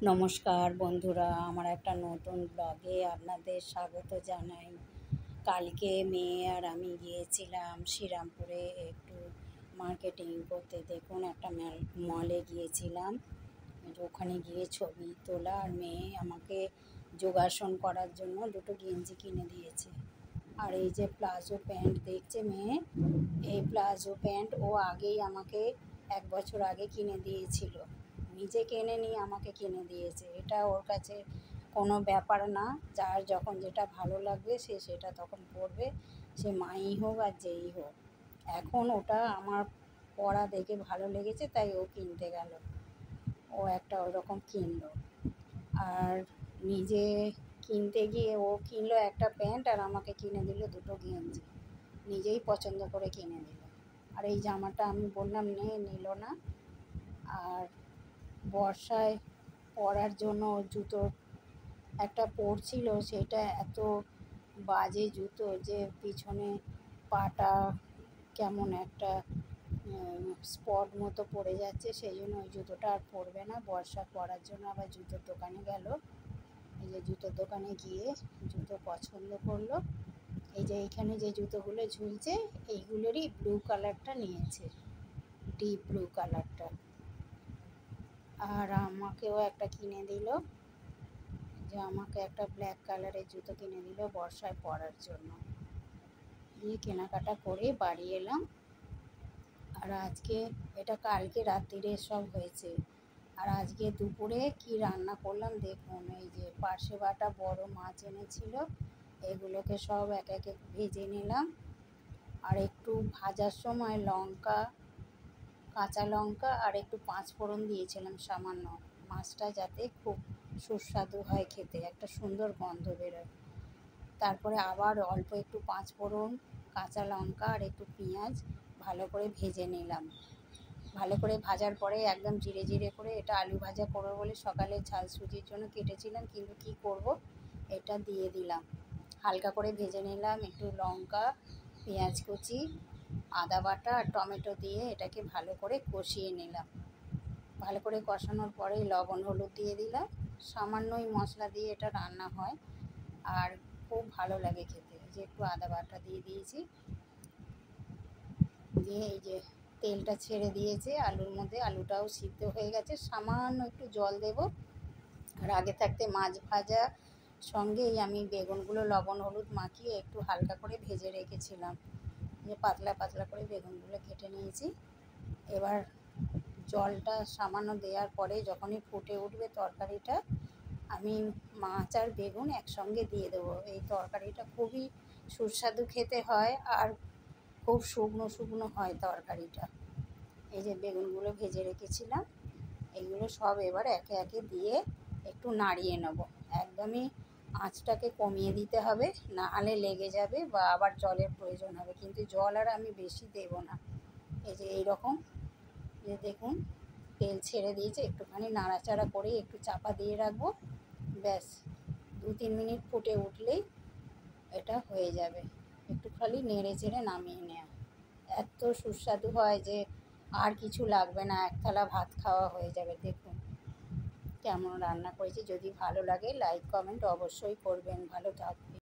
নমস্কার বন্ধুরা, আমার একটা নতুন ব্লগে আপনাদের স্বাগত জানাই। কালকে মেয়ে আর আমি গিয়েছিলাম শ্রীরামপুরে একটু মার্কেটিং করতে। দেখুন, একটা মলে গিয়েছিলাম। ওখানে গিয়ে ছবি তোলা, আর মেয়ে আমাকে যোগাসন করার জন্য দুটো গেঞ্জি কিনে দিয়েছে। আর এই যে প্লাজো প্যান্ট দেখছে মেয়ে, এই প্লাজো প্যান্ট ও আগেই আমাকে 1 বছর আগে কিনে দিয়েছিল। নিজে কেনেনি, আমাকে কিনে দিয়েছে। এটা ওর কাছে কোনো ব্যাপার না, যার যখন যেটা ভালো লাগবে সে সেটা তখন পরবে, সে মাই হোক আর যেই হোক। এখন ওটা আমার পরা দেখে ভালো লেগেছে, তাই ও কিনতে গেল, ও একটা ওরকম কিনলো। আর নিজে কিনতে গিয়ে ও কিনলো একটা প্যান্ট আর আমাকে কিনে দিল দুটো গেঞ্জি। নিজেই পছন্দ করে কিনে দিল। আর এই জামাটা আমি বললাম নিল না। আর বর্ষায় পরার জন্য জুতো একটা পরছিল, সেটা এত বাজে জুতো যে পিছনে পাটা কেমন একটা স্পট মতো পড়ে যাচ্ছে। সেই জন্য ওই জুতোটা আর পরবে না। বর্ষা পরার জন্য আবার জুতোর দোকানে গেল। এই যে জুতোর দোকানে গিয়ে জুতো পছন্দ করলো। এই যে এইখানে যে জুতোগুলো ঝুলছে এইগুলোরই ব্লু কালারটা নিয়েছে, ডিপ ব্লু কালারটা। আর আমাকেও একটা কিনে দিল, যে আমাকে একটা ব্ল্যাক কালারের জুতো কিনে দিল বর্ষায় পরার জন্য। দিয়ে কেনাকাটা করে বাড়ি এলাম। আর আজকে এটা কালকে রাত্রিরে সব হয়েছে। আর আজকে দুপুরে কি রান্না করলাম দেখুন। এই যে পার্শে বাটা বড় মাছ এনেছিল, এগুলোকে সব এক এক ভেজে নিলাম। আর একটু ভাজার সময় লঙ্কা, কাঁচা লঙ্কা আর একটু 5 ফোড়ন দিয়েছিলাম সামান্য, মাছটা যাতে খুব সুস্বাদু হয় খেতে, একটা সুন্দর গন্ধ বেরোয়। তারপরে আবার অল্প একটু 5 ফোড়ন, কাঁচা লঙ্কা আর একটু পেঁয়াজ ভালো করে ভেজে নিলাম। ভালো করে ভাজার পরে একদম জিরে জিরে করে, এটা আলু ভাজা করবো বলে সকালে ঝাল সুজির জন্য কেটেছিলাম, কিন্তু কি করব, এটা দিয়ে দিলাম। হালকা করে ভেজে নিলাম। একটু লঙ্কা, পেঁয়াজ কুচি, আদা বাটা আর টমেটো দিয়ে এটাকে ভালো করে কষিয়ে নিলাম। ভালো করে কষানোর পরে লবণ হলুদ দিয়ে দিলাম। সামান্যই মশলা দিয়ে এটা রান্না হয়, আর খুব ভালো লাগে খেতে। যে একটু আদা বাটা দিয়ে দিয়েছি, দিয়ে এই যে তেলটা ছেড়ে দিয়েছে আলুর মধ্যে, আলুটাও সিদ্ধ হয়ে গেছে। সামান্য একটু জল দেব। আর আগে থাকতে মাছ ভাজা সঙ্গেই আমি বেগুনগুলো লবণ হলুদ মাখিয়ে একটু হালকা করে ভেজে রেখেছিলাম, যে পাতলা পাতলা করে বেগুনগুলো কেটে নিয়েছি। এবার জলটা সামান্য দেওয়ার পরে যখনই ফুটে উঠবে তরকারিটা, আমি মাছ আর বেগুন একসঙ্গে দিয়ে দেবো। এই তরকারিটা খুবই সুস্বাদু খেতে হয়, আর খুব শুকনো শুকনো হয় তরকারিটা। এই যে বেগুনগুলো ভেজে রেখেছিলাম, এগুলো সব এবার একে একে দিয়ে একটু নাড়িয়ে নেব। একদমই আঁচটাকে কমিয়ে দিতে হবে, না হলে লেগে যাবে বা আবার জলের প্রয়োজন হবে, কিন্তু জল আর আমি বেশি দেব না। এই যে এইরকম, যে দেখুন তেল ছেড়ে দিয়েছে, একটুখানি নাড়াচাড়া করে একটু চাপা দিয়ে রাখবো। ব্যাস 2-3 মিনিট ফুটে উঠলেই এটা হয়ে যাবে। একটু খালি নেড়ে চেড়ে নামিয়ে নেওয়া। এত সুস্বাদু হয় যে আর কিছু লাগবে না, এক থালা ভাত খাওয়া হয়ে যাবে। দেখুন কেমন রান্না করেছি। যদি ভালো লাগে লাইক কমেন্ট অবশ্যই করবেন। ভালো থাকবেন।